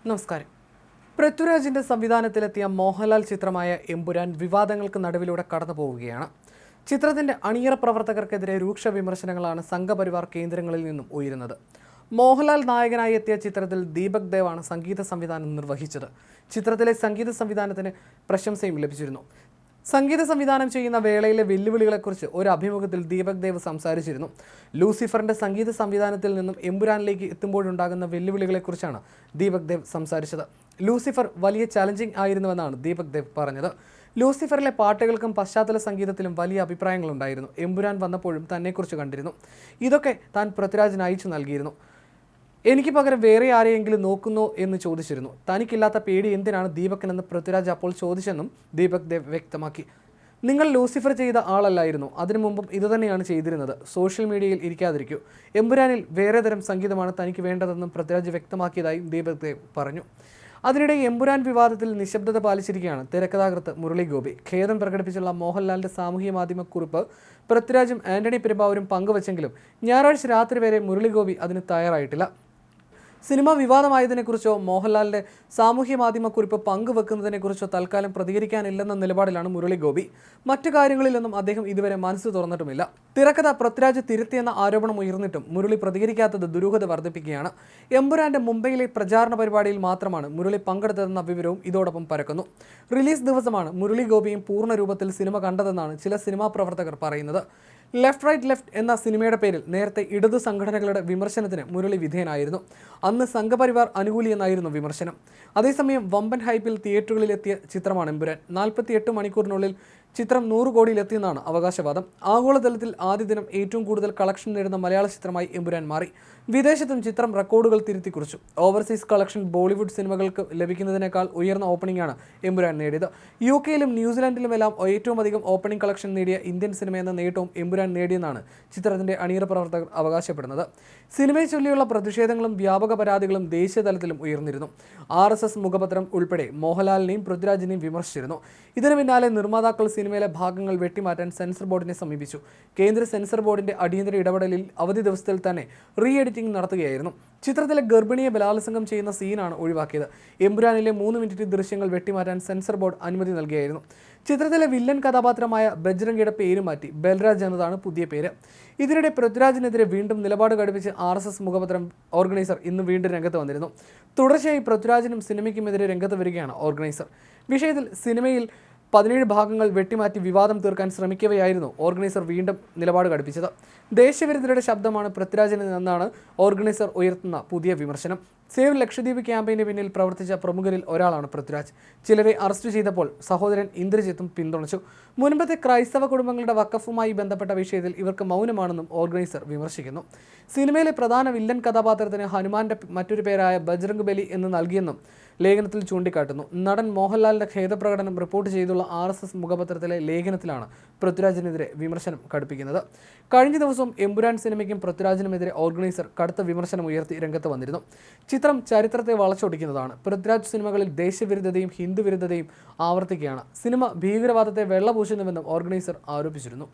നമസ്കാരം. പൃഥ്വിരാജിന്റെ സംവിധാനത്തിലെത്തിയ മോഹൻലാൽ ചിത്രമായ എമ്പുരാൻ വിവാദങ്ങൾക്ക് നടുവിലൂടെ കടന്നു പോവുകയാണ്. ചിത്രത്തിന്റെ അണിയറ പ്രവർത്തകർക്കെതിരെ രൂക്ഷ വിമർശനങ്ങളാണ് സംഘപരിവാർ കേന്ദ്രങ്ങളിൽ നിന്നും ഉയരുന്നത്. മോഹൻലാൽ നായകനായി എത്തിയ ചിത്രത്തിൽ ദീപക് ദേവാണ് സംഗീത സംവിധാനം നിർവഹിച്ചത്. ചിത്രത്തിലെ സംഗീത സംവിധാനത്തിന് പ്രശംസയും ലഭിച്ചിരുന്നു. സംഗീത സംവിധാനം ചെയ്യുന്ന വേളയിലെ വെല്ലുവിളികളെക്കുറിച്ച് ഒരു അഭിമുഖത്തിൽ ദീപക് ദേവ് സംസാരിച്ചിരുന്നു. ലൂസിഫറിന്റെ സംഗീത സംവിധാനത്തിൽ നിന്നും എമ്പുരാനിലേക്ക് എത്തുമ്പോഴുണ്ടാകുന്ന വെല്ലുവിളികളെക്കുറിച്ചാണ് ദീപക് ദേവ് സംസാരിച്ചത്. ലൂസിഫർ വലിയ ചലഞ്ചിങ് ആയിരുന്നുവെന്നാണ് ദീപക് ദേവ് പറഞ്ഞത്. ലൂസിഫറിലെ പാട്ടുകൾക്കും പശ്ചാത്തല സംഗീതത്തിലും വലിയ അഭിപ്രായങ്ങളുണ്ടായിരുന്നു. എമ്പുരാൻ വന്നപ്പോഴും തന്നെക്കുറിച്ച് കണ്ടിരുന്നു. ഇതൊക്കെ താൻ പൃഥ്വിരാജിന് അയച്ചു നൽകിയിരുന്നു. എനിക്ക് പകരം വേറെ ആരെയെങ്കിലും നോക്കുന്നോ എന്ന് ചോദിച്ചിരുന്നു. തനിക്കില്ലാത്ത പേടി എന്തിനാണ് ദീപകിനെന്ന് പൃഥ്വിരാജ് അപ്പോൾ ചോദിച്ചെന്നും ദീപക് ദേവ് വ്യക്തമാക്കി. നിങ്ങൾ ലൂസിഫർ ചെയ്ത ആളല്ലായിരുന്നു, അതിനു മുമ്പും ഇതുതന്നെയാണ് ചെയ്തിരുന്നത്. സോഷ്യൽ മീഡിയയിൽ ഇരിക്കാതിരിക്കൂ. എമ്പുരാനിൽ വേറെ തരം സംഗീതമാണ് തനിക്ക് വേണ്ടതെന്നും പൃഥ്വിരാജ് വ്യക്തമാക്കിയതായും ദീപക് ദേവ് പറഞ്ഞു. അതിനിടെ എമ്പുരാൻ വിവാദത്തിൽ നിശബ്ദത പാലിച്ചിരിക്കുകയാണ് തിരക്കഥാകൃത്ത് മുരളി ഗോപി. ഖേദം പ്രകടിപ്പിച്ചുള്ള മോഹൻലാലിന്റെ സാമൂഹ്യ മാധ്യമ കുറിപ്പ് പൃഥ്വിരാജും ആന്റണി പെരുമ്പാവൂരും പങ്കുവച്ചെങ്കിലും ഞായറാഴ്ച രാത്രി വരെ മുരളി ഗോപി അതിന് തയ്യാറായിട്ടില്ല. സിനിമ വിവാദമായതിനെക്കുറിച്ചോ മോഹൻലാലിന്റെ സാമൂഹ്യ മാധ്യമക്കുറിപ്പ് പങ്കുവെക്കുന്നതിനെക്കുറിച്ചോ തൽക്കാലം പ്രതികരിക്കാനില്ലെന്ന നിലപാടിലാണ് മുരളി ഗോപി. മറ്റു കാര്യങ്ങളിലൊന്നും അദ്ദേഹം ഇതുവരെ മനസ്സ് തുറന്നിട്ടുമില്ല. തിരക്കഥ പൃഥ്വിരാജ് തിരുത്തിയെന്ന ആരോപണം ഉയർന്നിട്ടും മുരളി പ്രതികരിക്കാത്തത് ദുരൂഹത വർദ്ധിപ്പിക്കുകയാണ്. എമ്പുരാന്റെ മുംബൈയിലെ പ്രചാരണ പരിപാടിയിൽ മാത്രമാണ് മുരളി പങ്കെടുത്തതെന്ന വിവരവും ഇതോടൊപ്പം പരക്കുന്നു. റിലീസ് ദിവസമാണ് മുരളി ഗോപിയും പൂർണ്ണ രൂപത്തിൽ സിനിമ കണ്ടതെന്നാണ് ചില സിനിമാ പ്രവർത്തകർ പറയുന്നത്. ലെഫ്റ്റ് റൈറ്റ് ലെഫ്റ്റ് എന്ന സിനിമയുടെ പേരിൽ നേരത്തെ ഇടതു സംഘടനകളുടെ വിമർശനത്തിന് മുരളി വിധേയനായിരുന്നു. അന്ന് സംഘപരിവാർ അനുകൂലിയെന്നായിരുന്നു വിമർശനം. അതേസമയം വമ്പൻ ഹൈപ്പിൽ തിയേറ്ററുകളിലെത്തിയ ചിത്രമാണ് എമ്പുരാൻ. 48 മണിക്കൂറിനുള്ളിൽ ചിത്രം 100 കോടിയിലെത്തിയെന്നാണ് അവകാശവാദം. ആഗോളതലത്തിൽ ആദ്യ ദിനം ഏറ്റവും കൂടുതൽ കളക്ഷൻ നേടുന്ന മലയാള ചിത്രമായി എമ്പുരാൻ മാറി. വിദേശത്തും ചിത്രം റെക്കോർഡുകൾ തിരുത്തി കുറിച്ചു. ഓവർസീസ് കളക്ഷൻ ബോളിവുഡ് സിനിമകൾക്ക് ലഭിക്കുന്നതിനേക്കാൾ ഉയർന്ന ഓപ്പണിംഗാണ് എമ്പുരാൻ നേടിയത്. UK-യിലും ന്യൂസിലാൻഡിലുമെല്ലാം ഏറ്റവും അധികം ഓപ്പണിംഗ് കളക്ഷൻ നേടിയ ഇന്ത്യൻ സിനിമയെന്ന നേട്ടവും എമ്പുരാൻ നേടിയെന്നാണ് ചിത്രത്തിന്റെ അണിയറ പ്രവർത്തകർ അവകാശപ്പെടുന്നത്. സിനിമയെ ചൊല്ലിയുള്ള പ്രതിഷേധങ്ങളും വ്യാപക പരാതികളും ദേശീയ തലത്തിലും ഉയർന്നിരുന്നു. RSS മുഖപത്രം ഉൾപ്പെടെ മോഹൻലാലിനെയും പൃഥ്വിരാജിനെയും വിമർശിച്ചിരുന്നു. ഇതിനു പിന്നാലെ നിർമ്മാതാക്കൾ സിനിമയിലെ ഭാഗങ്ങൾ വെട്ടിമാറ്റാൻ സെൻസർ ബോർഡിനെ സമീപിച്ചു. കേന്ദ്ര സെൻസർ ബോർഡിന്റെ അടിയന്തര ഇടപെടലിൽ അവധി ദിവസത്തിൽ തന്നെ റീ എഡിറ്റിംഗ് നടത്തുകയായിരുന്നു. ചിത്രത്തിലെ ഗർഭിണിയെ ബലാത്സംഗം ചെയ്യുന്ന സീനാണ് ഒഴിവാക്കിയത്. എമ്പുരാനിലെ 3 മിനിറ്റ് ദൃശ്യങ്ങൾ വെട്ടിമാറ്റാൻ സെൻസർ ബോർഡ് അനുമതി നൽകിയായിരുന്നു. ചിത്രത്തിലെ വില്ലൻ കഥാപാത്രമായ ബജ്രംഗിയുടെ പേര് മാറ്റി ബൽരാജ് എന്നതാണ് പുതിയ പേര്. ഇതിനിടെ പൃഥ്വിരാജിനെതിരെ വീണ്ടും നിലപാട് ഘടിപ്പിച്ച് RSS മുഖപത്രം ഓർഗനൈസർ ഇന്ന് വീണ്ടും രംഗത്ത് വന്നിരുന്നു. തുടർച്ചയായി പൃഥ്വിരാജിനും സിനിമയ്ക്കുമെതിരെ രംഗത്ത് വരികയാണ് ഓർഗനൈസർ. വിഷയത്തിൽ സിനിമയിൽ 17 ഭാഗങ്ങൾ വെട്ടിമാറ്റി വിവാദം തീർക്കാൻ ശ്രമിക്കവെയായിരുന്നു ഓർഗനൈസർ വീണ്ടും നിലപാട് ഘടിപ്പിച്ചത്. ദേശവിരുദ്ധരുടെ ശബ്ദമാണ് പൃഥ്വിരാജിന് എന്നാണ് ഓർഗനൈസർ ഉയർത്തുന്ന പുതിയ വിമർശനം. സേവ് ലക്ഷദ്വീപ് ക്യാമ്പയിന് പിന്നിൽ പ്രവർത്തിച്ച പ്രമുഖരിൽ ഒരാളാണ് പൃഥ്വിരാജ്. ചിലരെ അറസ്റ്റ് ചെയ്തപ്പോൾ സഹോദരൻ ഇന്ദ്രജിത്തും പിന്തുണച്ചു. മുൻപത്തെ ക്രൈസ്തവ കുടുംബങ്ങളുടെ വഖഫുമായി ബന്ധപ്പെട്ട വിഷയത്തിൽ ഇവർക്ക് മൗനമാണെന്നും ഓർഗനൈസർ വിമർശിക്കുന്നു. സിനിമയിലെ പ്രധാന വില്ലൻ കഥാപാത്രത്തിന് ഹനുമാന്റെ മറ്റൊരു പേരായ ബജ്രംഗ് ബലി എന്ന് നൽകിയെന്നും ലേഖനത്തിൽ ചൂണ്ടിക്കാട്ടുന്നു. നടൻ മോഹൻലാലിന്റെ ഖേദപ്രകടനം റിപ്പോർട്ട് ചെയ്തുള്ള RSS മുഖപത്രത്തിലെ ലേഖനത്തിലാണ് പൃഥ്വിരാജിനെതിരെ വിമർശനം കടുപ്പിക്കുന്നത്. കഴിഞ്ഞ ദിവസവും എമ്പുരാൻ സിനിമയ്ക്കും പൃഥ്വിരാജിനുമെതിരെ ഓർഗനൈസർ കടുത്ത വിമർശനം ഉയർത്തി രംഗത്ത് വന്നിരുന്നു. ചിത്രം ചരിത്രത്തെ വളച്ചൊടിക്കുന്നതാണ്. പൃഥ്വിരാജ് സിനിമകളിൽ ദേശവിരുദ്ധതയും ഹിന്ദുവിരുദ്ധതയും ആവർത്തിക്കുകയാണ്. സിനിമ ഭീകരവാദത്തെ വെള്ളപൂശുന്നുവെന്നും ഓർഗനൈസർ ആരോപിച്ചിരുന്നു.